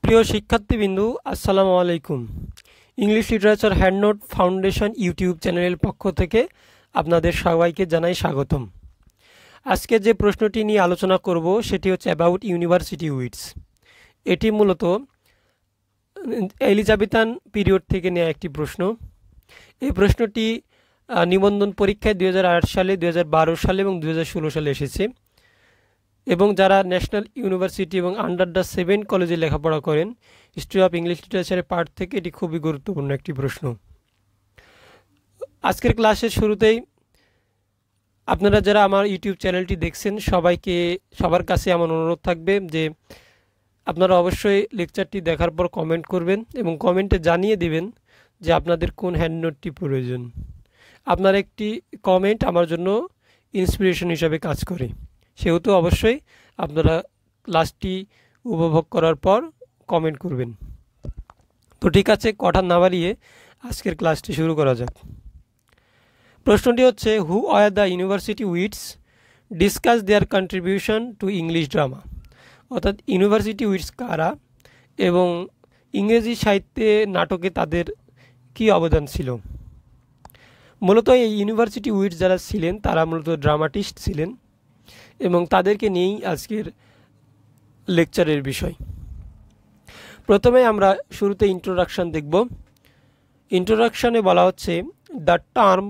প্রিয় শিক্ষার্থীবৃন্দু, আসসালামু আলাইকুম। English literature hand note foundation YouTube চ্যানেলের পক্ষ থেকে আপনাদের সবাইকে জানাই স্বাগতম। আজকে যে প্রশ্নটি নিয়ে আলোচনা করব সেটি হচ্ছে অ্যাবাউট ইউনিভার্সিটি উইডস। এটি মূলত এলিজাবেথান পিরিয়ড থেকে নেওয়া একটি প্রশ্ন। এই প্রশ্নটি নিবন্ধন পরীক্ষায় 2008 সালে, 2012 সালে এবং 2016 সালে এসেছে, এবং যারা ন্যাশনাল ইউনিভার্সিটি এবং আন্ডার দ্য 7 কলেজে লেখাপড়া করেন, হিস্ট্রি অফ ইংলিশ লিটারেচারের পার্ট থেকে এটি খুবই গুরুত্বপূর্ণ একটি প্রশ্ন। আজকের ক্লাসের শুরুতেই আপনারা যারা আমার ইউটিউব চ্যানেলটি দেখছেন সবার কাছে আমার অনুরোধ থাকবে যে আপনারা অবশ্যই লেকচারটি দেখার পর কমেন্ট করবেন এবং কমেন্টে জানিয়ে দিবেন যে আপনাদের কোন হ্যান্ডনোটটি প্রয়োজন। আপনার একটি কমেন্ট আমার জন্য ইন্সপিরেশন হিসাবে কাজ করে, সেহেতু অবশ্যই আপনারা ক্লাসটি উপভোগ করার পর কমেন্ট করবেন। তো ঠিক আছে, কথা না বাড়িয়ে আজকের ক্লাসটি শুরু করা যাক। প্রশ্নটি হচ্ছে, who are the university wits discuss their contribution to English drama. অর্থাৎ ইউনিভার্সিটি উইডস কারা এবং ইংরেজি সাহিত্যে নাটকে তাদের কি অবদান ছিল। মূলত এই ইউনিভার্সিটি উইডস যারা ছিলেন তারা মূলত ড্রামাটিস্ট ছিলেন এবং তাদেরকে নিয়েই আজকের লেকচারের বিষয়। প্রথমে আমরা শুরুতে ইন্ট্রোডাকশন দেখব। ইন্ট্রোডাকশনে বলা হচ্ছে, the term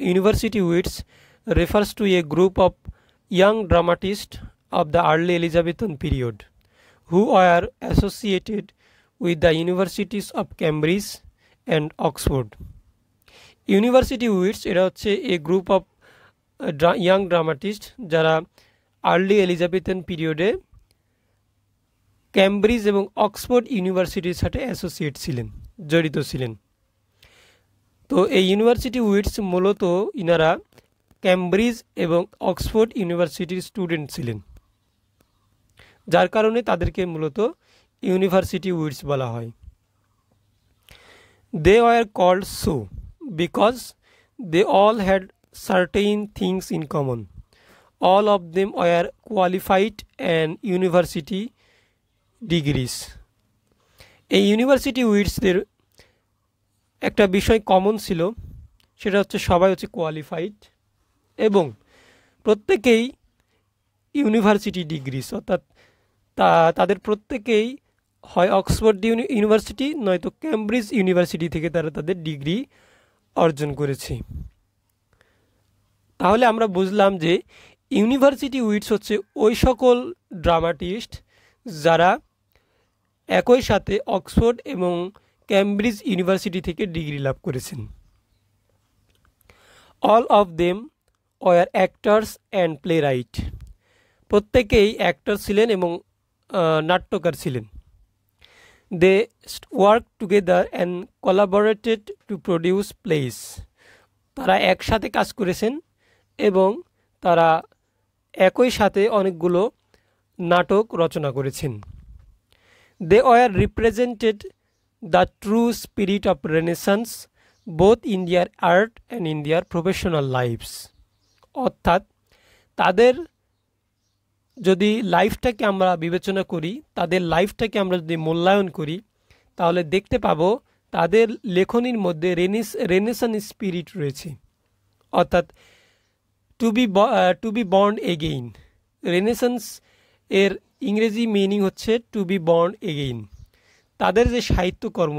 university weeds refers to A group of young dramatist of the early Elizabethan period who were associated with the universities of Cambridge and Oxford. University Wits এটা হচ্ছে a group of young dramatists যারা early Elizabethan পিরিয়ডে Cambridge এবং Oxford ইউনিভার্সিটির সাথে associate ছিলেন, জড়িত ছিলেন। তো এই ইউনিভার্সিটি উইটস মূলত ইনারা ক্যামব্রিজ এবং অক্সফোর্ড ইউনিভার্সিটির স্টুডেন্ট ছিলেন, যার কারণে তাদেরকে মূলত ইউনিভার্সিটি উইডস বলা হয়। They were called so because they all had certain things in common. All of them were qualified and university degrees. এই ইউনিভার্সিটি উইডসদের একটা বিষয় কমন ছিল, সেটা হচ্ছে সবাই হচ্ছে কোয়ালিফাইড এবং প্রত্যেকেই ইউনিভার্সিটি ডিগ্রিজ, অর্থাৎ তাদের প্রত্যেকেই হয় অক্সফোর্ড ইউনিভার্সিটি নয়তো ক্যামব্রিজ ইউনিভার্সিটি থেকে তারা তাদের ডিগ্রি অর্জন করেছে। তাহলে আমরা বুঝলাম যে ইউনিভার্সিটি উইডস হচ্ছে ওই সকল ড্রামাটিস্ট যারা একই সাথে অক্সফোর্ড এবং ক্যামব্রিজ ইউনিভার্সিটি থেকে ডিগ্রি লাভ করেছেন। All of them were actors and playwright. প্রত্যেকেই অ্যাক্টর ছিলেন এবং নাট্যকার ছিলেন। They work together and collaborated to produce plays. তারা একসাথে কাজ করেছেন এবং তারা একই সাথে অনেকগুলো নাটক রচনা করেছেন। They were represented the true spirit of renaissance both in their art and in their professional lives. অর্থাৎ তাদের যদি লাইফটাকে আমরা বিবেচনা করি, তাদের লাইফটাকে আমরা যদি মূল্যায়ন করি, তাহলে দেখতে পাবো তাদের লেখনীর মধ্যে রেনেসান স্পিরিট রয়েছে। অর্থাৎ to be born again. Renaissance এর ইংরেজি মিনিং হচ্ছে টু বি বর্ন এগেইন। তাদের যে সাহিত্যকর্ম,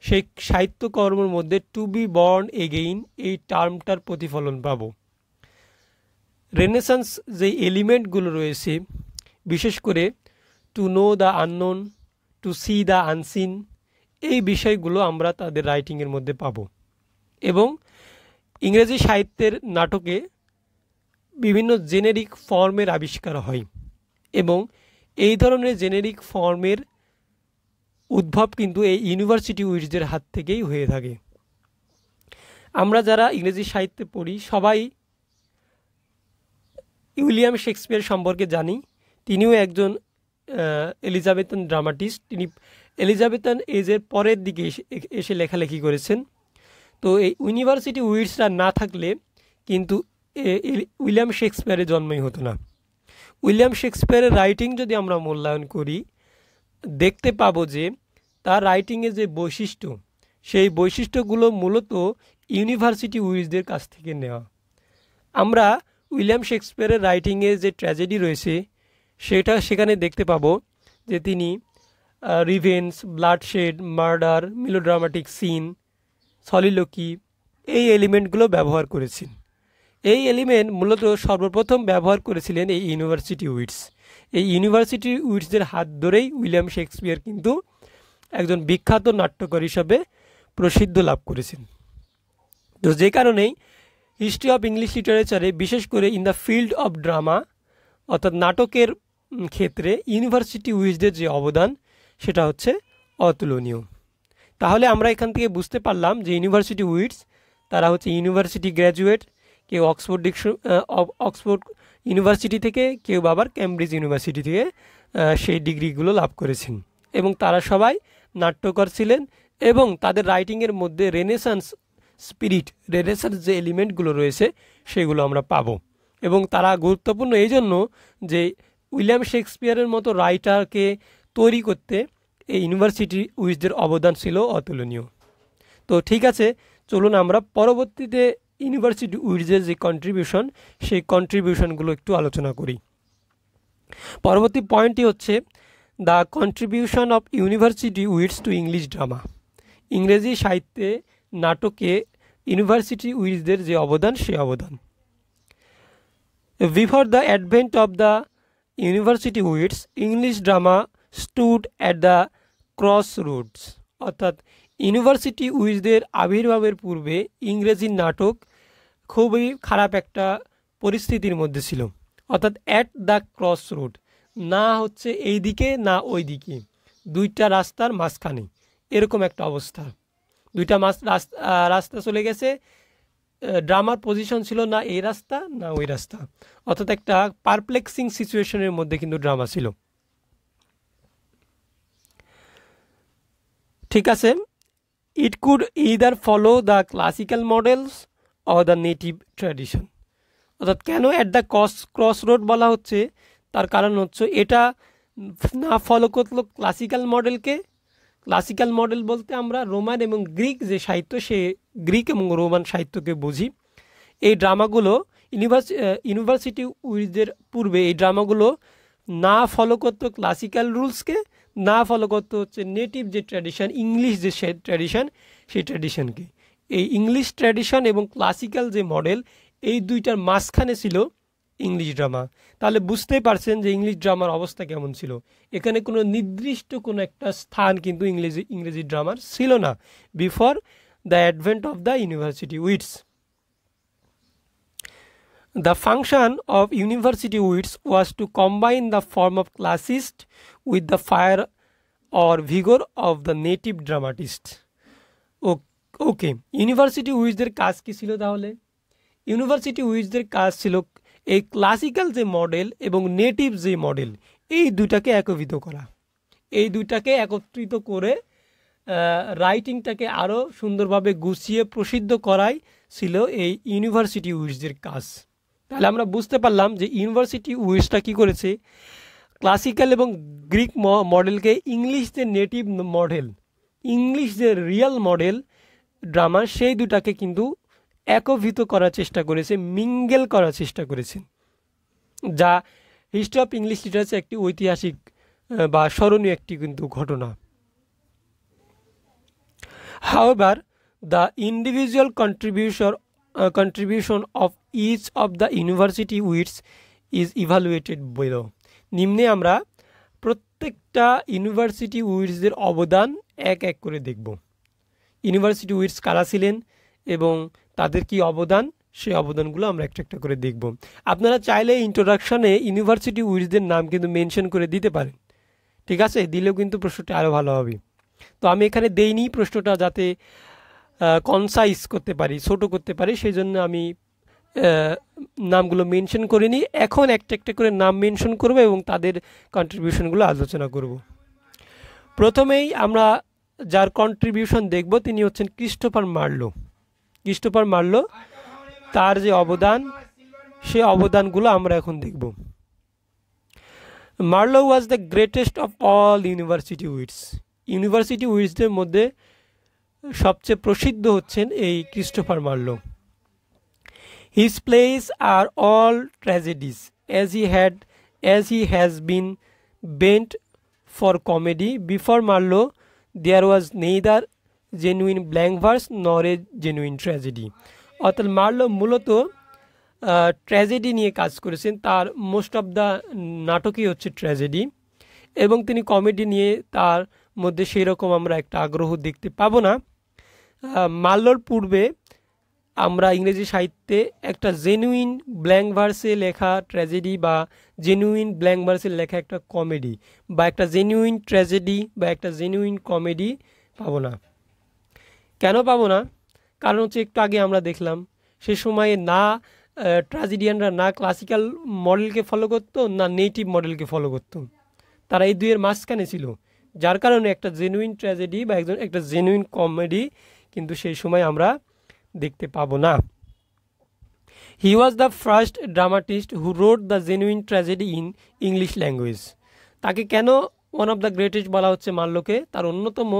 সেই সাহিত্যকর্মের মধ্যে টু বি বর্ন এগেইন এই টার্মটার প্রতিফলন পাবো। রেনেসান্স যে এলিমেন্টগুলো রয়েছে, বিশেষ করে to know the unknown, to see the unseen, এই বিষয়গুলো আমরা তাদের রাইটিংয়ের মধ্যে পাব। এবং ইংরেজি সাহিত্যের নাটকে বিভিন্ন জেনেরিক ফর্মের আবিষ্কার হয় এবং এই ধরনের জেনেরিক ফর্মের উদ্ভব কিন্তু এই ইউনিভার্সিটি উইডসদের হাত থেকেই হয়ে থাকে। আমরা যারা ইংরেজি সাহিত্যে পড়ি সবাই উইলিয়াম শেক্সপিয়ার সম্পর্কে জানি। তিনিও একজন এলিজাবেথান ড্রামাটিস্ট। তিনি এলিজাবেথান এজের পরের দিকে এসে লেখালেখি করেছেন। তো এই ইউনিভার্সিটি উইডসরা না থাকলে কিন্তু উইলিয়াম শেক্সপিয়ারের জন্মই হতো না। উইলিয়াম শেক্সপিয়ারের রাইটিং যদি আমরা মূল্যায়ন করি, দেখতে পাবো যে তার রাইটিংয়ের যে বৈশিষ্ট্য, সেই বৈশিষ্ট্যগুলো মূলত ইউনিভার্সিটি উইজদের কাছ থেকে নেওয়া। আমরা উইলিয়াম শেক্সপিয়ারের রাইটিংয়ে যে ট্র্যাজেডি রয়েছে সেখানে দেখতে পাবো যে তিনি revenge, bloodshed, murder, melodramatic scene, soliloquy এই এলিমেন্টগুলো ব্যবহার করেছেন। এই এলিমেন্ট মূলত সর্বপ্রথম ব্যবহার করেছিলেন এই ইউনিভার্সিটি উইটস। এই ইউনিভার্সিটি উইটসদের হাত ধরেই উইলিয়াম শেক্সপিয়ার কিন্তু একজন বিখ্যাত নাট্যকার হিসাবে প্রসিদ্ধ লাভ করেছেন। তো যে কারণেই হিস্ট্রি অফ ইংলিশ লিটারেচারে, বিশেষ করে in the field of drama অর্থাৎ নাটকের ক্ষেত্রে ইউনিভার্সিটি উইটসদের যে অবদান সেটা হচ্ছে অতুলনীয়। তাহলে আমরা এখান থেকে বুঝতে পারলাম যে ইউনিভার্সিটি উইটস তারা হচ্ছে ইউনিভার্সিটি গ্র্যাজুয়েট, কেউ অক্সফোর্ড ইউনিভার্সিটি থেকে, কেউ আবার ক্যামব্রিজ ইউনিভার্সিটি থেকে সেই ডিগ্রিগুলো লাভ করেছেন, এবং তারা সবাই নাট্যকার ছিলেন এবং তাদের রাইটিংয়ের মধ্যে রেনেসান্স স্পিরিট, রেনেসান্স যে এলিমেন্টগুলো রয়েছে সেগুলো আমরা পাবো। এবং তারা গুরুত্বপূর্ণ এই জন্য যে উইলিয়াম শেক্সপিয়ারের মতো রাইটারকে তৈরি করতে এই ইউনিভার্সিটি উইটসদের অবদান ছিল অতুলনীয়। তো ঠিক আছে, চলুন আমরা পরবর্তীতে ইউনিভার্সিটি উইটসের যে কন্ট্রিবিউশন, সেই কন্ট্রিবিউশনগুলো একটু আলোচনা করি। পরবর্তী পয়েন্টটি হচ্ছে the contribution of university wits two English drama. ইংরেজি সাহিত্যে নাটকে ইউনিভার্সিটি উইটসদের যে অবদান, সে অবদান। Before the advent of the university wits, English drama stood at the cross roots. অর্থাৎ ইউনিভার্সিটি উইটসদের আবির্ভাবের পূর্বে ইংরেজি নাটক খুবই খারাপ একটা পরিস্থিতির মধ্যে ছিল। অর্থাৎ অ্যাট দ্য ক্রস রুট, না হচ্ছে এই দিকে না ওই দিকে, দুইটা রাস্তার মাঝখানে এরকম একটা অবস্থা। দুইটা রাস্তা চলে গেছে, ড্রামার পজিশন ছিল না এই রাস্তা না ওই রাস্তা, অর্থাৎ একটা পারপ্লেক্সিং সিচুয়েশনের মধ্যে কিন্তু ড্রামা ছিল। ঠিক আছে, it could either follow the classical models or the native tradition. অর্থাৎ কেন অ্যাট দ্য ক্রস রোড বলা হচ্ছে, তার কারণ হচ্ছে এটা না ফলো করলো ক্লাসিক্যাল মডেলকে। ক্লাসিক্যাল মডেল বলতে আমরা রোমান এবং গ্রিক যে সাহিত্য, সে গ্রিক এবং রোমান সাহিত্যকে বুঝি। এই ড্রামাগুলো ইউনিভার্সিটি উইটসদের পূর্বে এই ড্রামাগুলো না ফলো করতো ক্লাসিক্যাল রুলসকে, না ফলো করতো হচ্ছে নেটিভ যে ট্র্যাডিশন, ইংলিশ যে ট্র্যাডিশন, সেই ট্র্যাডিশনকে। এই ইংলিশ ট্র্যাডিশন এবং ক্লাসিক্যাল যে মডেল, এই দুইটার মাঝখানে ছিল ইংলিশ ড্রামা। তাহলে বুঝতেই পারছেন যে ইংলিশ ড্রামার অবস্থা কেমন ছিল। এখানে কোনো নির্দিষ্ট কোনো একটা স্থান কিন্তু ইংরেজি ড্রামার ছিল না before the advent of the university wits. The function of university wits was to combine the form of classist with the fire or vigor of the native dramatist. Okay, university উইটসদের কাজ কী ছিল তাহলে? ইউনিভার্সিটি উইটসদের কাজ ছিল এই classical যে মডেল এবং নেটিভ যে মডেল, এই দুটাকে একত্রিত করা, এই দুটাকে একত্রিত করে রাইটিংটাকে আরও সুন্দরভাবে গুছিয়ে প্রসিদ্ধ করাই ছিল এই ইউনিভার্সিটি উইটসদের কাজ। তাহলে আমরা বুঝতে পারলাম যে ইউনিভার্সিটি উইটসটা কী করেছে, ক্লাসিক্যাল এবং গ্রিক মডেলকে ইংলিশ যে নেটিভ মডেল, ইংলিশ যে রিয়েল মডেল ড্রামা, সেই দুটাকে কিন্তু একত্রিত করার চেষ্টা করেছে, মিঙ্গেল করার চেষ্টা করেছে, যা হিস্ট্রি অফ ইংলিশ লিটারেচার একটি ঐতিহাসিক বা স্মরণীয় একটি কিন্তু ঘটনা। However, the individual contribution of each of the university wits is evaluated below. নিম্নে আমরা প্রত্যেকটা ইউনিভার্সিটি উইটসদের অবদান এক এক করে দেখব। ইউনিভার্সিটি উইটস কারা ছিলেন এবং তাদের কি অবদান, সেই অবদানগুলো আমরা একটা একটা করে দেখব। আপনারা চাইলে ইন্ট্রোডাকশনে ইউনিভার্সিটি উইটসদের নাম কিন্তু মেনশন করে দিতে পারেন, ঠিক আছে, দিলেও কিন্তু প্রশ্নটা আরও ভালো হবে। তো আমি এখানে দেইনি প্রশ্নটা, যাতে কনসাইজ করতে পারি, ছোট করতে পারি, সেই জন্য আমি নামগুলো মেনশন করিনি। এখন একটা একটা করে নাম মেনশন করব এবং তাদের কন্ট্রিবিউশনগুলো আলোচনা করব। প্রথমেই আমরা যার কন্ট্রিবিউশন দেখব তিনি হচ্ছেন ক্রিস্টোফার মার্লো। ক্রিস্টোফার মার্লো, তার যে অবদান, সে অবদানগুলো আমরা এখন দেখব। Marlowe was the greatest of all university wits. University উইটসদের মধ্যে সবচেয়ে প্রসিদ্ধ হচ্ছেন এই Christopher Marlowe. His plays are all tragedies as he has been bent for comedy. Before Marlowe there was neither genuine blank verse nor a genuine tragedy. অর্থাৎ Marlowe মূলত tragedy নিয়ে কাজ করেছেন, তার মোস্ট অফ দ্য নাটকই হচ্ছে tragedy, এবং তিনি comedy নিয়ে তার মধ্যে সেই রকম আমরা একটা আগ্রহ দেখতে পাবো না। মার্লোর পূর্বে আমরা ইংরেজি সাহিত্যে একটা জেনুইন ব্ল্যাঙ্ক ভার্সে লেখা ট্র্যাজেডি বা জেনুইন ব্ল্যাঙ্ক ভার্সে লেখা একটা কমেডি বা একটা জেনুইন ট্র্যাজেডি বা একটা জেনুইন কমেডি পাবো না। কেন পাবো না? কারণ হচ্ছে একটু আগে আমরা দেখলাম সে সময়ে না ট্র্যাজেডিয়ানরা না ক্লাসিক্যাল মডেলকে ফলো করতো না নেটিভ মডেলকে ফলো করতো, তারা এই দুইয়ের মাঝখানে ছিল, যার কারণে একটা জেনুইন ট্র্যাজেডি বা একটা জেনুইন কমেডি কিন্তু সেই সময় আমরা দেখতে পাবো না। He was the first dramatist who wrote the genuine tragedy in English language. তাকে কেন ওয়ান অফ দ্য গ্রেটেস্ট বলা হচ্ছে মার্লোকে? তার অন্যতম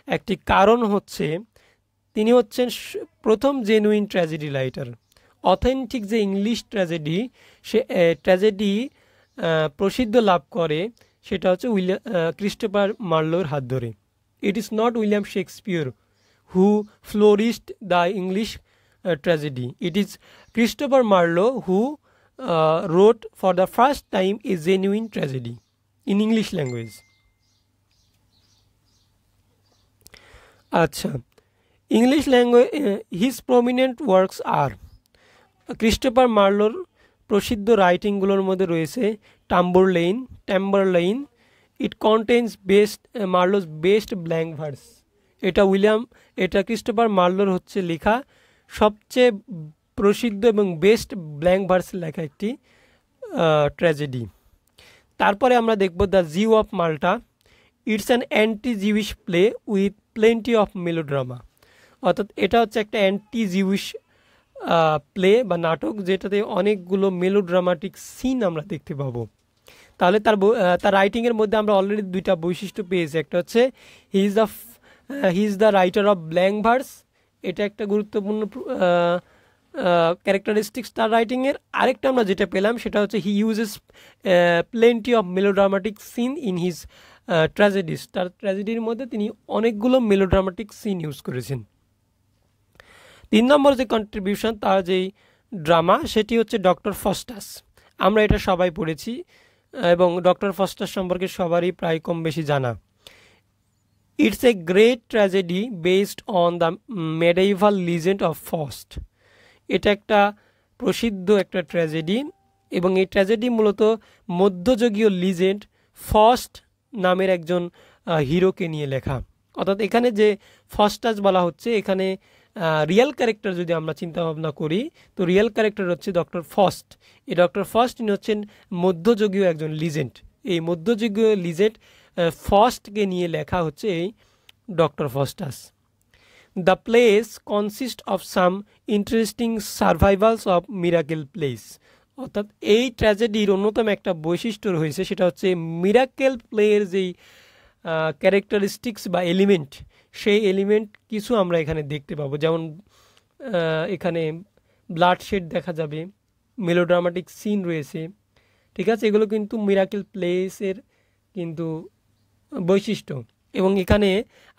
একটি কারণ হচ্ছে তিনি হচ্ছেন প্রথম জেনুইন ট্র্যাজেডি রাইটার। অথেন্টিক যে ইংলিশ ট্র্যাজেডি, সে ট্র্যাজেডি প্রসিদ্ধ লাভ করে সেটা হচ্ছে ক্রিস্টোফার মার্লোর হাত ধরে। It is not William Shakespeare who flourished the English tragedy. It is Christopher Marlowe who wrote for the first time a genuine tragedy in English language. আচ্ছা, English language his prominent works are, Christopher মার্লোর প্রসিদ্ধ রাইটিংগুলোর মধ্যে রয়েছে Tamburlaine. It contains Marlowe's best blank verse. এটা Christopher মার্লোর হচ্ছে লেখা সবচেয়ে প্রসিদ্ধ এবং বেস্ট ব্ল্যাঙ্ক ভার্স লেখা একটি ট্র্যাজেডি। তারপরে আমরা দেখব the Jew of Malta. It's an anti Jewish play with plenty of melodrama. অর্থাৎ এটা হচ্ছে একটা অ্যান্টি জিউইশ প্লে বা নাটক, যেটাতে অনেকগুলো মেলোড্রামাটিক সিন আমরা দেখতে পাবো। তাহলে তার রাইটিংয়ের মধ্যে আমরা অলরেডি দুইটা বৈশিষ্ট্য পেয়েছি। একটা হচ্ছে হি is the writer of blank verse, এটা একটা গুরুত্বপূর্ণ ক্যারেক্টারিস্টিক্স তার রাইটিংয়ের। আরেকটা আমরা যেটা পেলাম সেটা হচ্ছে he uses plenty of melodramatic scene in his tragedies. তার ট্র্যাজেডির মধ্যে তিনি অনেকগুলো মেলোড্রামাটিক সিন ইউজ করেছেন। 3 নম্বর যে কন্ট্রিবিউশন তার যেই ড্রামা সেটি হচ্ছে ডক্টর ফস্টাস। আমরা এটা সবাই পড়েছি এবং ডক্টর ফস্টাস সম্পর্কে সবারই প্রায় কম বেশি জানা। It's a great tragedy based on the medieval legend of Frost. এটা একটা প্রসিদ্ধ একটা ট্র্যাজেডি এবং এই ট্র্যাজেডি মূলত মধ্যযুগীয় লিজেন্ড ফস্ট নামের একজন হিরোকে নিয়ে লেখা। অর্থাৎ এখানে যে ফস্টাস বলা হচ্ছে, এখানে রিয়েল ক্যারেক্টার যদি আমরা চিন্তা ভাবনা করি তো রিয়েল ক্যারেক্টার হচ্ছে ডক্টর ফস্ট। এই ডক্টর ফস্ট ইনি হচ্ছেন মধ্যযুগীয় একজন লিজেন্ড। এই মধ্যযুগীয় লিজেন্ড ফস্টকে নিয়ে লেখা হচ্ছে এই doctor Faustus. The place consist of some interesting সার্ভাইভালস of miracle place. অর্থাৎ এই ট্র্যাজেডির অন্যতম একটা বৈশিষ্ট্য রয়েছে, সেটা হচ্ছে মিরাকেল প্লেয়ের যেই ক্যারেক্টারিস্টিক্স বা এলিমেন্ট, সেই এলিমেন্ট কিছু আমরা এখানে দেখতে পাবো। যেমন এখানে ব্লাড শেড দেখা যাবে, মেলোড্রামাটিক সিন রয়েছে, ঠিক আছে, এগুলো কিন্তু মিরাকেল প্লেসের কিন্তু বৈশিষ্ট্য। এবং এখানে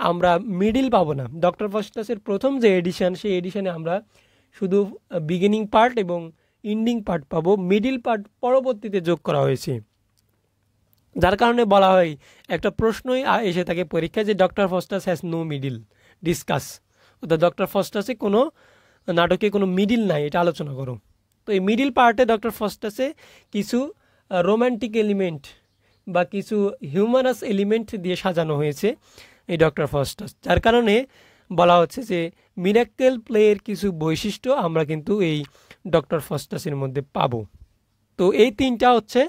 আমরা মিডিল পাবো না। ডক্টর ফস্টাসের প্রথম যে এডিশন, সেই এডিশনে আমরা শুধু বিগিনিং পার্ট এবং এন্ডিং পার্ট পাবো, মিডিল পার্ট পরবর্তীতে যোগ করা হয়েছে, যার কারণে বলা হয় একটা প্রশ্নই এসে থাকে পরীক্ষায় যে doctor Faustus has no middle discuss. অর্থাৎ ডক্টর ফস্টাসে কোনো নাটকে কোনো মিডিল নাই, এটা আলোচনা করো। তো এই মিডিল পার্টে ডক্টর ফস্টাসে কিছু রোম্যান্টিক এলিমেন্ট বা কিছু হিউমারাস এলিমেন্ট দিয়ে সাজানো হয়েছে এই ডক্টর ফস্টাস, যার কারণে বলা হচ্ছে যে মিরাকেল প্লেয়ের কিছু বৈশিষ্ট্য আমরা কিন্তু এই ডক্টর ফস্টাসের মধ্যে পাবো। তো এই তিনটা হচ্ছে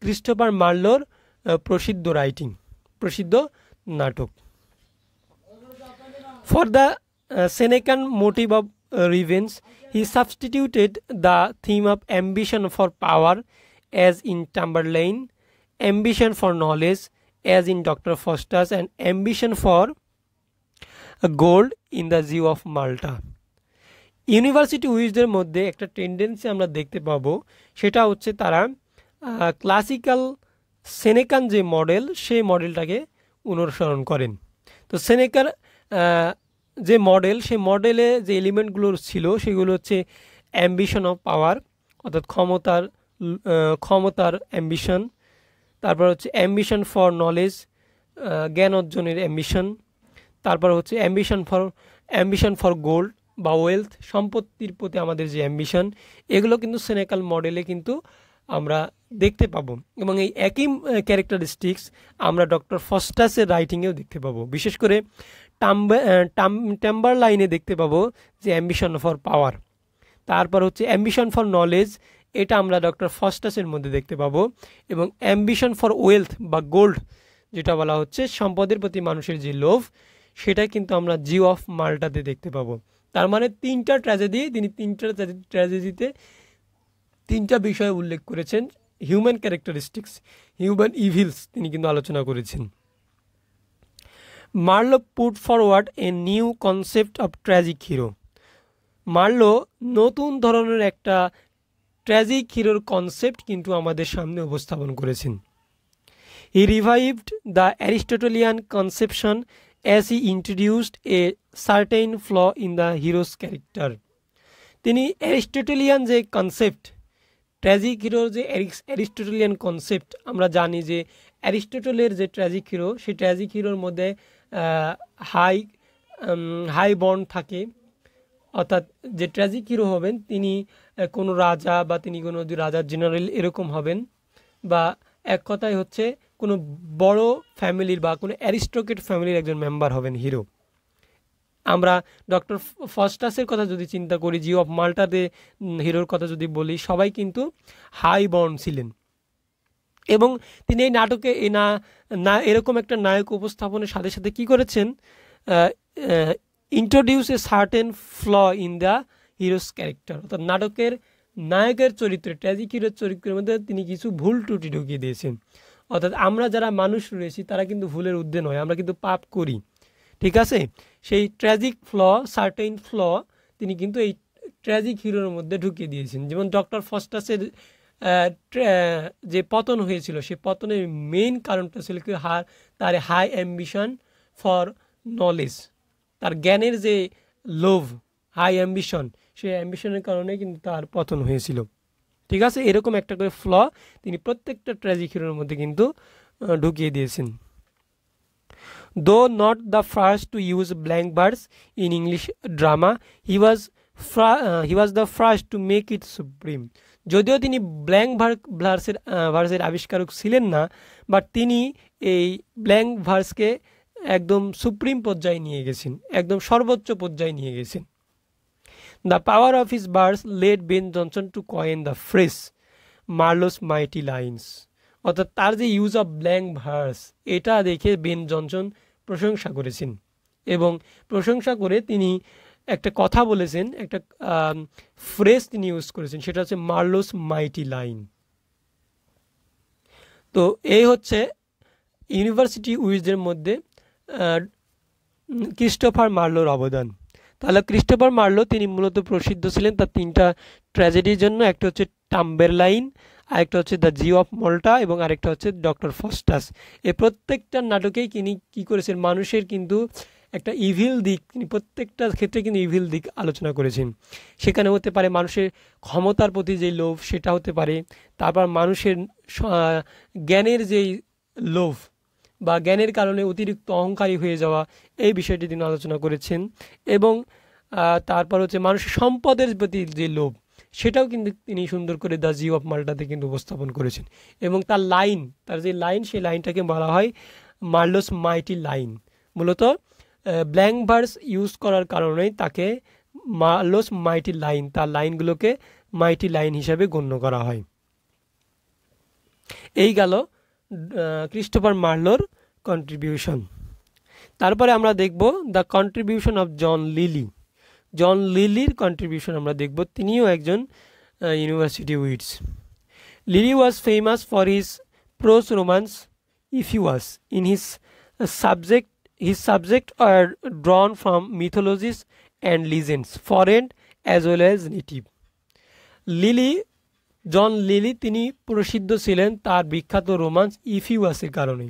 ক্রিস্টোফার মার্লোর প্রসিদ্ধ রাইটিং, প্রসিদ্ধ নাটক। For the Senecan motive of revenge he substituted the theme of ambition for power as in Tamburlaine ambition for knowledge as in Dr. Faustus and ambition for gold in the Jew of Malta. University উইজদের মধ্যে একটা tendency আমরা দেখতে পাবো, সেটা হচ্ছে তারা classical সেনেকান যে মডেল সেই মডেলটাকে অনুসরণ করেন। তো সেনেকার যে মডেল, সেই মডেলে যে এলিমেন্টগুলো ছিল সেগুলো হচ্ছে অ্যাম্বিশন অফ পাওয়ার, অর্থাৎ ক্ষমতার অ্যাম্বিশন, তারপর হচ্ছে অ্যাম্বিশন ফর নলেজ, জ্ঞান অর্জনের অ্যাম্বিশন, তারপর হচ্ছে অ্যাম্বিশন ফর গোল্ড বা ওয়েলথ, সম্পত্তির প্রতি আমাদের যে অ্যাম্বিশন, এগুলো কিন্তু সেনেকাল মডেলে কিন্তু আমরা দেখতে পাবো। এবং এই একই ক্যারেক্টারিস্টিক্স আমরা ডক্টর ফস্টাসের রাইটিংয়েও দেখতে পাবো। বিশেষ করে টাম্বারলাইনে দেখতে পাবো যে অ্যাম্বিশন ফর পাওয়ার। তারপর হচ্ছে অ্যাম্বিশন ফর নলেজ, এটা আমরা ডক্টর ফস্টাসের মধ্যে দেখতে পাবো। এবং অ্যাম্বিশন ফর ওয়েলথ বা গোল্ড, যেটা বলা হচ্ছে সম্পদের প্রতি মানুষের যে লোভ, সেটা কিন্তু আমরা জিও অফ মাল্টাতে দেখতে পাবো। তার মানে তিনটা ট্র্যাজেডি, তিনি তিনটা ট্র্যাজেডিতে তিনটা বিষয় উল্লেখ করেছেন। হিউম্যান ক্যারেক্টারিস্টিক্স, হিউম্যান ইভিলস তিনি কিন্তু আলোচনা করেছেন। Marlowe put forward a new concept of tragic hero. Marlowe নতুন ধরনের একটা ট্র্যাজিক হিরোর কনসেপ্ট কিন্তু আমাদের সামনে উপস্থাপন করেছেন। He revived the Aristotelian conception as he introduced a certain flaw in the hero's character. তিনি অ্যারিস্টটলিয়ান যে কনসেপ্ট, ট্র্যাজিক হিরোর যে অ্যারিস্টটলিয়ান কনসেপ্ট, আমরা জানি যে অ্যারিস্টটলের যে ট্র্যাজিক হিরো, সেই ট্র্যাজিক হিরোর মধ্যে হাই বন্ড থাকে, অর্থাৎ যে ট্র্যাজিক হিরো হবেন তিনি কোনো রাজা বা তিনি কোনো রাজার জেনারেল এরকম হবেন, বা এক কথায় হচ্ছে কোনো বড় ফ্যামিলির বা কোনো অ্যারিস্টোক্রেট ফ্যামিলির একজন মেম্বার হবেন হিরো। আমরা ডক্টর ফস্টাসের কথা যদি চিন্তা করি, জিও অফ মাল্টাতে হিরোর কথা যদি বলি, সবাই কিন্তু হাই বর্ন ছিলেন। এবং তিনি এই নাটকে না এরকম একটা নায়ক উপস্থাপনের সাথে সাথে কী করেছেন, introduce a certain flaw in the hero's character, অর্থাৎ নাটকের নায়কের চরিত্রে, ট্র্যাজিক হিরোর চরিত্রের মধ্যে তিনি কিছু ভুল ত্রুটি ঢুকিয়ে দিয়েছেন। অর্থাৎ আমরা যারা মানুষ রয়েছি তারা কিন্তু ভুলের ঊর্ধ্বে নয়, আমরা কিন্তু পাপ করি, ঠিক আছে। সেই ট্র্যাজিক ফ্ল, সার্টেইন ফ্ল তিনি কিন্তু এই ট্র্যাজিক হিরোর মধ্যে ঢুকিয়ে দিয়েছেন। যেমন ডক্টর ফস্টাসের যে পতন হয়েছিল, সেই পতনের মেইন কারণটা ছিল কি, তার হাই অ্যাম্বিশন ফর নলেজ, তার জ্ঞানের যে লোভ, হাই অ্যাম্বিশন, সেই অ্যাম্বিশনের কারণে কিন্তু তার পতন হয়েছিল, ঠিক আছে। এরকম একটা করে ফ্ল তিনি প্রত্যেকটা ট্র্যাজিক হিরোর মধ্যে কিন্তু ঢুকিয়ে দিয়েছেন। দো not the first to use blank verse in English drama, he was the first to make it supreme. যদিও তিনি ব্ল্যাঙ্ক ভার্সের আবিষ্কারক ছিলেন না, বাট তিনি এই ব্ল্যাঙ্ক ভার্সকে একদম সুপ্রিম পর্যায়ে নিয়ে গেছেন, একদম সর্বোচ্চ পর্যায়ে নিয়ে গেছেন। The power of his verse led Ben Jonson to coin the phrase Marlowe's mighty lines. অর্থাৎ তার যে ইউজ অফ ব্ল্যাঙ্ক ভার্স, এটা দেখে বেন জনসন প্রশংসা করেছেন, এবং প্রশংসা করে তিনি একটা কথা বলেছেন, একটা ফ্রেজ তিনি ইউজ করেছেন, সেটা হচ্ছে মার্লোস মাইটি লাইন। তো এই হচ্ছে ইউনিভার্সিটি উইজদের মধ্যে ক্রিস্টোফার মার্লোর অবদান। তাহলে ক্রিস্টোফার মার্লো তিনি মূলত প্রসিদ্ধ ছিলেন তার তিনটা ট্র্যাজেডির জন্য। একটা হচ্ছে টাম্বারলাইন, আরেকটা হচ্ছে দ্য জিও অফ মাল্টা, এবং আরেকটা হচ্ছে ডক্টর ফস্টাস। এই প্রত্যেকটা নাটকেই তিনি কী করেছেন, মানুষের কিন্তু একটা ইভিল দিক, তিনি প্রত্যেকটা ক্ষেত্রে কিন্তু ইভিল দিক আলোচনা করেছেন। সেখানে হতে পারে মানুষের ক্ষমতার প্রতি যে লোভ, সেটা হতে পারে, তারপর মানুষের জ্ঞানের যেই লোভ বা জ্ঞানের কারণে অতিরিক্ত অহংকারী হয়ে যাওয়া, এই বিষয়টি তিনি আলোচনা করেছেন। এবং তারপর হচ্ছে মানুষের সম্পদের প্রতি যে লোভ, সেটাও কিন্তু তিনি সুন্দর করে দ্য জিও অফ মাল্টাতে কিন্তু উপস্থাপন করেছেন। এবং তার লাইন, তার যে লাইন, সেই লাইনটাকে বলা হয় মার্লোস মাইটি লাইন। মূলত ব্ল্যাঙ্ক ভার্স ইউজ করার কারণেই তাকে মার্লোস মাইটি লাইন, তার লাইনগুলোকে মাইটি লাইন হিসাবে গণ্য করা হয়। এই গেল ক্রিস্টোফার মার্লোর কন্ট্রিবিউশন। তারপরে আমরা দেখব the contribution of John Lyly. John লিলির কন্ট্রিবিউশন আমরা দেখব, তিনিও একজন university wits. Lyly was famous for his prose romance Euphues. In his subject are drawn from mythologies and legends, foreign as well as native. Lyly John Lyly তিনি প্রসিদ্ধ ছিলেন তার বিখ্যাত রোমান্স ইফিউয়াসের কারণে,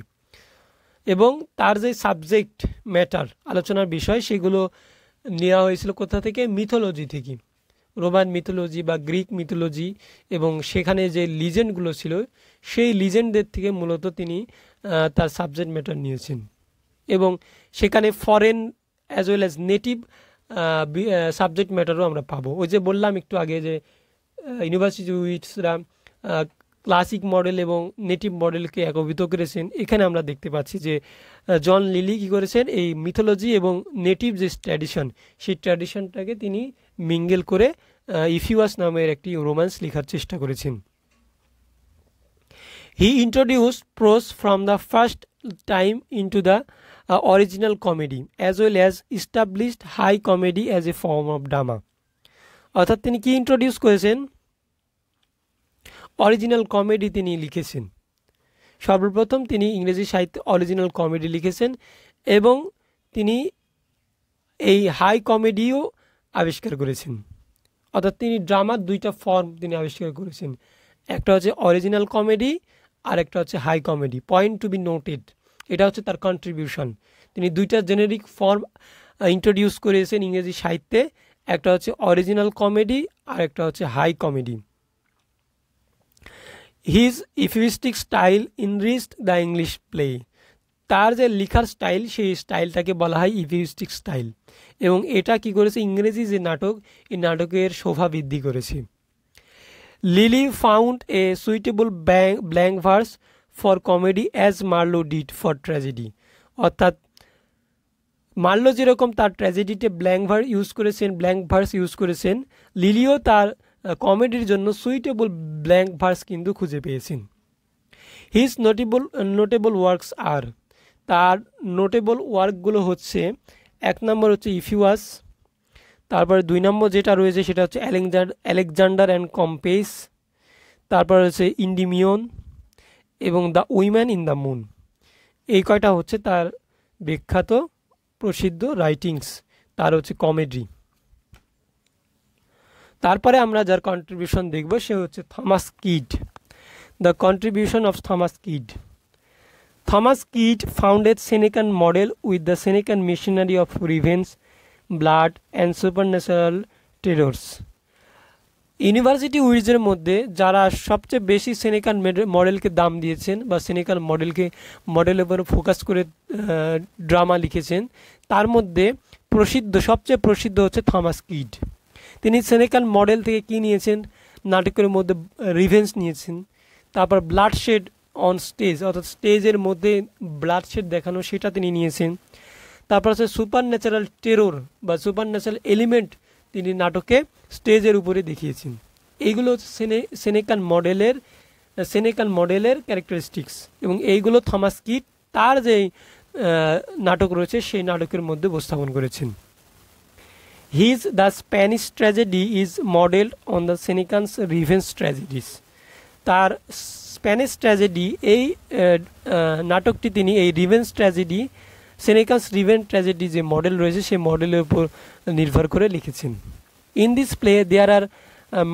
এবং তার যে সাবজেক্ট ম্যাটার আলোচনার বিষয় সেগুলো নেওয়া হয়েছিল কোথা থেকে? মিথোলজি থেকে, রোমান মিথোলজি বা গ্রিক মিথোলজি, এবং সেখানে যে লিজেন্ডগুলো ছিল সেই লিজেন্ডদের থেকে মূলত তিনি তার সাবজেক্ট ম্যাটার নিয়েছেন, এবং সেখানে foreign as well as native subject ম্যাটারও আমরা পাবো। ওই যে বললাম একটু আগে যে ইউনিভার্সিটিরা ক্লাসিক মডেল এবং নেটিভ মডেলকে একত্রিত করেছেন, এখানে আমরা দেখতে পাচ্ছি যে জন লিলি কী করেছেন, এই মিথোলজি এবং নেটিভ যে ট্র্যাডিশন সেই ট্র্যাডিশনটাকে তিনি মিঙ্গেল করে ইফিউয়াস নামের একটি রোম্যান্স লেখার চেষ্টা করেছেন। He introduce prose from the first time into the original comedy as well as established high comedy as a form of drama. অর্থাৎ তিনি কি ইন্ট্রোডিউস করেছেন? অরিজিনাল কমেডি তিনি লিখেছেন। সর্বপ্রথম তিনি ইংরেজি সাহিত্যে অরিজিনাল কমেডি লিখেছেন, এবং তিনি এই হাই কমেডিও আবিষ্কার করেছেন। অর্থাৎ তিনি ড্রামার দুইটা ফর্ম তিনি আবিষ্কার করেছেন, একটা হচ্ছে অরিজিনাল কমেডি আর একটা হচ্ছে high comedy. Point to be noted, এটা হচ্ছে তার কন্ট্রিবিউশন। তিনি দুইটা জেনেরিক ফর্ম ইন্ট্রোডিউস করেছেন ইংরেজি সাহিত্যে, একটা হচ্ছে অরিজিনাল কমেডি আর একটা হচ্ছে high comedy. His euphuistic style enriched the English play, তার যে লেখার স্টাইল সেই স্টাইলটাকে বলা হয় ইফিউস্টিক স্টাইল, এবং এটা কি করেছে? ইংরেজি যে নাটক এই নাটকের শোভা বৃদ্ধি করেছে। Lily found a suitable blank verse for comedy as Marlowe did for tragedy. অর্থাৎ মার্লো যেরকম তার ট্র্যাজেডিতে ব্ল্যাঙ্ক ভার্স ইউজ করেছেন, লিলিও তার কমেডির জন্য সুইটেবল ব্ল্যাঙ্ক ভার্স কিন্তু খুঁজে পেয়েছেন। হিজ নোটেবল ওয়ার্কস আর, তার নোটেবল ওয়ার্কগুলো হচ্ছে, এক নম্বর হচ্ছে ইফিউয়াস, তারপরে দুই নম্বর যেটা রয়েছে সেটা হচ্ছে আলেকজান্ডার অ্যান্ড কম্পেস, তারপর হচ্ছে ইন্ডিমিয়ন এবং the woman in the moon. এই কয়টা হচ্ছে তার বিখ্যাত প্রসিদ্ধ রাইটিংস, তার হচ্ছে কমেডি। তারপরে আমরা যার কন্ট্রিবিউশন দেখব সে হচ্ছে Thomas kid. The contribution of Thomas kid. Thomas kid founded Senecan model with the Senecan missionary of revenge, blood and supernatural terrors. University উইজের মধ্যে যারা সবচেয়ে বেশি সেনেকান মডেলকে দাম দিয়েছেন বা সেনেকান মডেলের উপর ফোকাস করে ড্রামা লিখেছেন, তার মধ্যে সবচেয়ে প্রসিদ্ধ হচ্ছে থমাস কিড। তিনি সেনেকান মডেল থেকে কি নিয়েছেন? নাটকের মধ্যে রিভেঞ্জ নিয়েছেন, তারপর ব্লাডশেড অন স্টেজ, অর্থাৎ স্টেজের মধ্যে ব্লাডশেড দেখানো সেটা তিনি নিয়েছেন। তারপর হচ্ছে সুপার ন্যাচারাল টেরর বা সুপার ন্যাচারাল এলিমেন্ট তিনি নাটকে স্টেজের উপরে দেখিয়েছেন। এইগুলো হচ্ছে সেনেকান মডেলের ক্যারেক্টারিস্টিক্স, এবং এইগুলো থমাস কিড তার যেই নাটক রয়েছে সেই নাটকের মধ্যে উপস্থাপন করেছেন। The Spanish tragedy is modelled on the Senecans revenge tragedies. তার স্প্যানিশ ট্র্যাজেডি এই নাটকটি তিনি এই revenge tragedy, Senecans revenge tragedy যে মডেল রয়েছে সেই মডেলের উপর নির্ভর করে লিখেছেন। In this play there are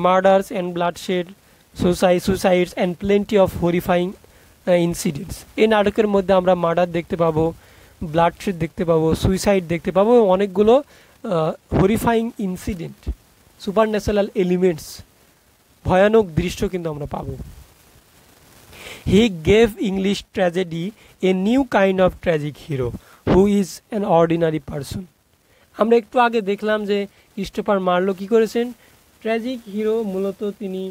murders and bloodshed, suicides and plenty of horrifying incidents. এই নাটকের মধ্যে আমরা মার্ডার দেখতে পাবো, ব্লাডশেড দেখতে পাবো, সুইসাইড দেখতে পাবো, অনেকগুলো horrifying incident, super natural elements, ভয়ানক দৃশ্য কিন্তু আমরা পাবো। He gave English tragedy a new kind of tragic hero who is an ordinary person. আমরা একটু আগে দেখলাম যে ক্রিস্টোফার মার্লো কী করেছেন? ট্র্যাজিক হিরো মূলত তিনি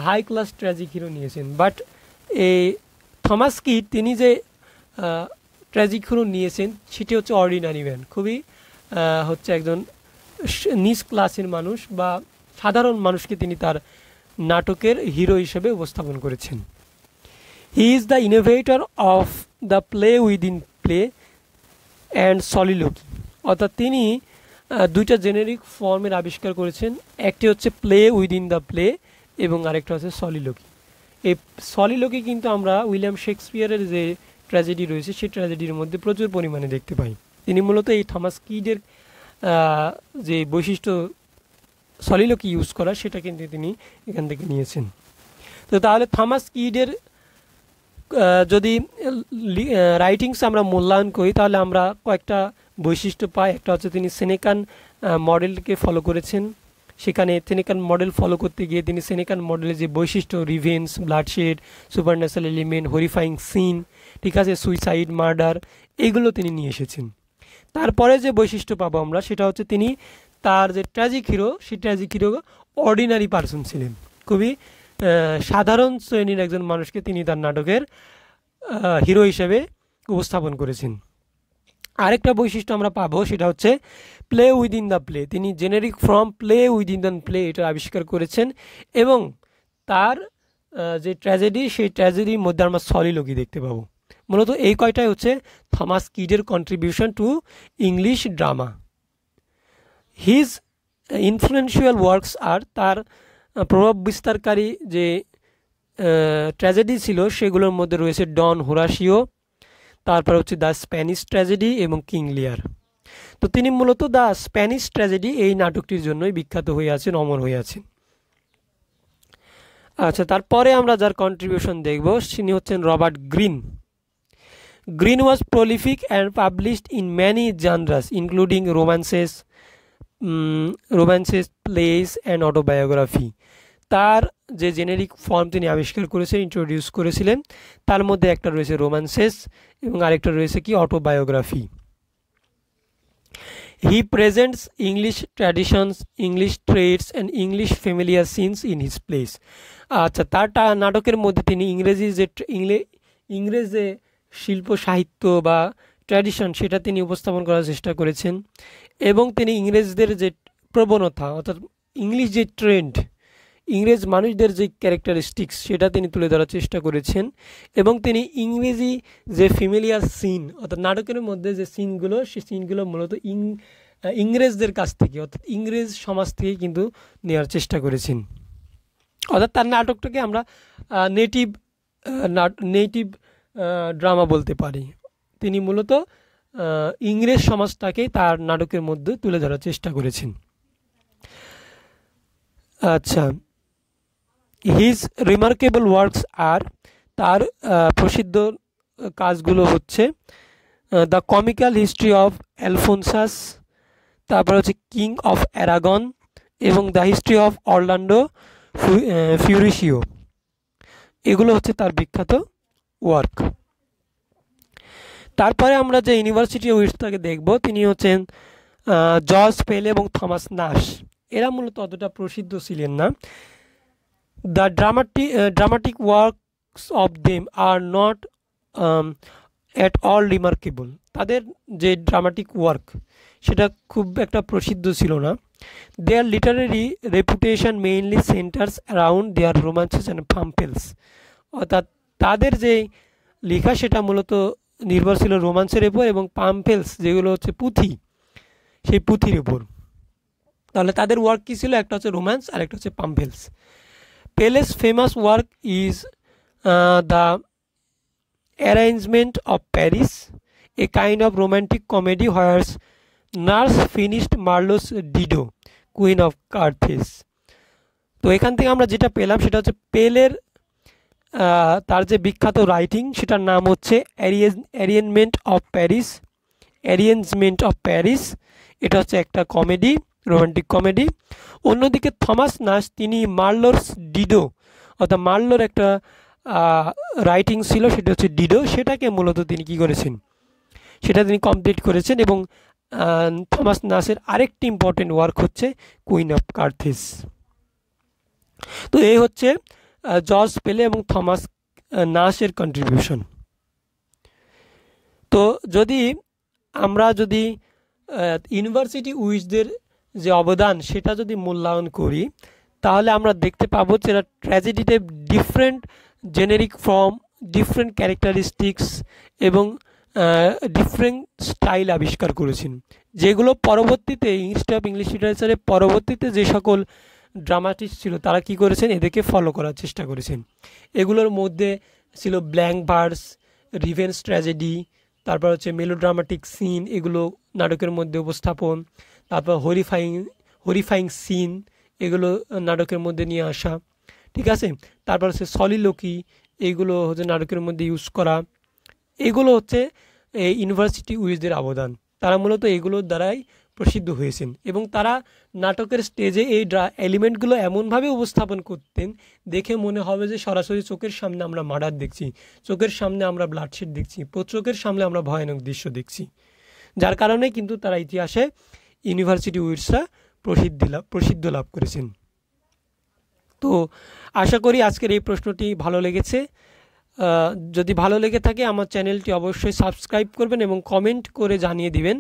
হাই ক্লাস ট্র্যাজিক হিরো নিয়েছেন, বাট এই থমাস কিড তিনি যে ট্র্যাজিক হিরো নিয়েছেন সেটি হচ্ছে অর্ডিনারি ম্যান, খুবই হচ্ছে একজন নিচ ক্লাসের মানুষ বা সাধারণ মানুষকে তিনি তার নাটকের হিরো হিসেবে উপস্থাপন করেছেন। He is the innovator of the play within play and soliloquy. অর্থাৎ তিনি দুইটা জেনেরিক ফর্মের আবিষ্কার করেছেন, একটি হচ্ছে প্লে উইদিন দ্য প্লে এবং আরেকটা হচ্ছে সলিলোকি। এই সলিলোকি কিন্তু আমরা উইলিয়াম শেক্সপিয়ারের যে ট্র্যাজেডি রয়েছে সেই ট্র্যাজেডির মধ্যে প্রচুর পরিমাণে দেখতে পাই। তিনি মূলত এই থমাস কিডের যে বৈশিষ্ট্য সলিলোকি ইউজ করা সেটা কিন্তু তিনি এখান থেকে নিয়েছেন। তো তাহলে থমাস কিডের যদি রাইটিংস আমরা মূল্যায়ন করি তাহলে আমরা কয়েকটা বৈশিষ্ট্য পাই। একটা হচ্ছে তিনি সেনেকান মডেলকে ফলো করেছেন। সেখানে সেনেকান মডেল ফলো করতে গিয়ে তিনি সেনেকান মডেলের যে বৈশিষ্ট্য revenge, bloodshed, supernatural element, horrifying scene, ঠিক আছে, সুইসাইড, মার্ডার, এইগুলো তিনি নিয়ে এসেছেন। তারপরে যে বৈশিষ্ট্য পাবো আমরা সেটা হচ্ছে তিনি তার যে ট্র্যাজিক হিরো সেই ট্র্যাজিক হিরো অর্ডিনারি পারসন ছিলেন, খুবই সাধারণ শ্রেণীর একজন মানুষকে তিনি তার নাটকের হিরো হিসেবে উপস্থাপন করেছেন। আরেকটা বৈশিষ্ট্য আমরা পাবো সেটা হচ্ছে প্লে উইদিন দ্য প্লে। তিনি generic from play within the play এটা আবিষ্কার করেছেন এবং তার যে ট্র্যাজেডি সেই ট্র্যাজেডির মধ্যে আমরা সলিলোকি দেখতে পাবো। মূলত এই কয়টাই হচ্ছে থমাস কিডের contribution to English drama. His influential works are তার প্রভাব বিস্তারকারী যে ট্র্যাজেডি ছিল সেগুলোর মধ্যে রয়েছে ডন হোরাসিও, তারপর হচ্ছে দ্য স্প্যানিশ ট্র্যাজেডি এবং কিং লিয়ার। তো তিনি মূলত দ্য স্প্যানিশ ট্র্যাজেডি এই নাটকটির জন্যই বিখ্যাত হয়ে আছেন, অমর হয়ে আছেন। আচ্ছা, তারপরে আমরা যার কন্ট্রিবিউশন দেখব তিনি হচ্ছেন Robert Greene. Greene was prolific and published in many genres including romances, plays and autobiography. তার যে জেনেরিক ফর্ম তিনি আবিষ্কার করেছেন, ইন্ট্রোডিউস করেছিলেন, তার মধ্যে একটা রয়েছে রোম্যান্সেস এবং আরেকটা রয়েছে কি autobiography. He presents English traditions, English trades and English familiar scenes in his plays. আচ্ছা, তার নাটকের মধ্যে তিনি ইংরেজ যে শিল্প সাহিত্য বা ট্র্যাডিশন সেটা তিনি উপস্থাপন করার চেষ্টা করেছেন এবং তিনি ইংরেজদের যে প্রবণতা অর্থাৎ ইংলিশ যে ট্রেন্ড, ইংরেজ মানুষদের যে ক্যারেক্টারিস্টিক্স সেটা তিনি তুলে ধরার চেষ্টা করেছেন এবং তিনি ইংরেজি যে ফ্যামিলিয়ার সিন অর্থাৎ নাটকের মধ্যে যে সিনগুলো সেই সিনগুলো মূলত ইংরেজদের কাছ থেকে অর্থাৎ ইংরেজ সমাজ থেকে কিন্তু নেওয়ার চেষ্টা করেছেন। অর্থাৎ তার নাটকটাকে আমরা নেটিভ ড্রামা বলতে পারি। তিনি মূলত ইংরেজ সমাজটাকেই তার নাটকের মধ্যে তুলে ধরার চেষ্টা করেছেন। আচ্ছা, হিজ রিমার্কেবল ওয়ার্কস আর তার প্রসিদ্ধ কাজগুলো হচ্ছে দ্য কমিক্যাল হিস্ট্রি অফ অ্যালফোনসাস, তারপর হচ্ছে কিং অফ অ্যারাগন এবং দ্য হিস্ট্রি অফ অরল্যান্ডো ফিউরিশিও। এগুলো হচ্ছে তার বিখ্যাত ওয়ার্ক। তারপরে আমরা যে ইউনিভার্সিটি অফ উইটসকে দেখব তিনি হচ্ছেন জর্জ পেল এবং থমাস নাশ। এরা মূলত অতটা প্রসিদ্ধ ছিলেন না। The dramatic works of them are not at all remarkable. তাদের যে ড্রামাটিক ওয়ার্ক সেটা খুব একটা প্রসিদ্ধ ছিল না। Their literary reputation mainly centres around their romances and pamphlets. অর্থাৎ তাদের যে লেখা সেটা মূলত নির্ভর ছিল রোমান্সের উপর এবং পাম্পেলস যেগুলো হচ্ছে পুঁথি, সেই পুঁথির উপর। তাহলে তাদের ওয়ার্ক কী ছিল? একটা হচ্ছে রোম্যান্স আর একটা হচ্ছে pamphlets. Peele's famous work is the Arraignment of Paris, a kind of romantic comedy whereas Nashe finished Marlowe's Dido, Queen of Carthage. তো এখান থেকে আমরা যেটা পেলাম সেটা হচ্ছে পেলের তার যে বিখ্যাত রাইটিং সেটার নাম হচ্ছে অ্যারেঞ্জমেন্ট অফ প্যারিস। এটা হচ্ছে একটা কমেডি, রোমান্টিক কমেডি। অন্যদিকে থমাস নাশ তিনি মার্লোস ডিডো অর্থাৎ মার্লোর একটা রাইটিং ছিল সেটা হচ্ছে ডিডো, সেটাকে মূলত তিনি কী করেছেন সেটা তিনি কমপ্লিট করেছেন। এবং থমাস নাশের আরেকটি ইম্পর্টেন্ট ওয়ার্ক হচ্ছে কুইন অফ কার্থেজ। তো এই হচ্ছে জর্জ পেলে এবং থমাস নাশের কন্ট্রিবিউশন। তো আমরা যদি ইউনিভার্সিটি উইটসদের যে অবদান সেটা যদি মূল্যায়ন করি তাহলে আমরা দেখতে পাবো যে এরা ট্র্যাজেডিতে different generic form, different characteristics এবং ডিফারেন্ট স্টাইল আবিষ্কার করেছেন, যেগুলো পরবর্তীতে হিস্ট্রি অফ ইংলিশ লিটারেচারে পরবর্তীতে যে সকল ড্রামাটিস্ট ছিল তারা কি করেছেন, এদেরকে ফলো করার চেষ্টা করেছেন। এগুলোর মধ্যে ছিল ব্ল্যাঙ্ক ভার্স, রিভেঞ্জ ট্র্যাজেডি, তারপর হচ্ছে মেলোড্রামাটিক সিন, এগুলো নাটকের মধ্যে উপস্থাপন, তারপর হরিফাইং সিন, এগুলো নাটকের মধ্যে নিয়ে আসা, ঠিক আছে। তারপর হচ্ছে সলিলোকি, এইগুলো হচ্ছে নাটকের মধ্যে ইউজ করা। এগুলো হচ্ছে এই ইউনিভার্সিটি উইজদের অবদান। তারা মূলত এগুলোর দ্বারাই প্রসিদ্ধ হয়েছেন এবং তারা নাটকের স্টেজে এই এলিমেন্টগুলো এমনভাবে উপস্থাপন করতেন দেখে মনে হবে যে সরাসরি চোখের সামনে আমরা মার্ডার দেখছি, চোখের সামনে আমরা ব্লাডশেড দেখছি, চোখের সামনে আমরা ভয়ানক দৃশ্য দেখছি। যার কারণে কিন্তু তারা ইতিহাসে ইউনিভার্সিটি উইজরা প্রসিদ্ধ লাভ করেছেন। তো আশা করি আজকের এই প্রশ্নটি ভালো লেগেছে। যদি ভালো লেগে থাকে আমার চ্যানেলটি অবশ্যই সাবস্ক্রাইব করবেন এবং কমেন্ট করে জানিয়ে দিবেন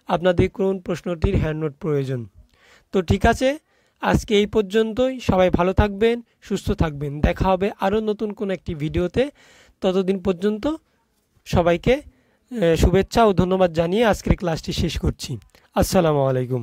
আপনাদের কোন প্রশ্নটির হ্যান্ডনোট প্রয়োজন। তো ঠিক আছে, আজকে এই পর্যন্তই। সবাই ভালো থাকবেন, সুস্থ থাকবেন। দেখা হবে আরও নতুন কোনো একটি ভিডিওতে। ততদিন পর্যন্ত সবাইকে শুভেচ্ছা ও ধন্যবাদ জানিয়ে আজকের ক্লাসটি শেষ করছি। আসসালামু আলাইকুম।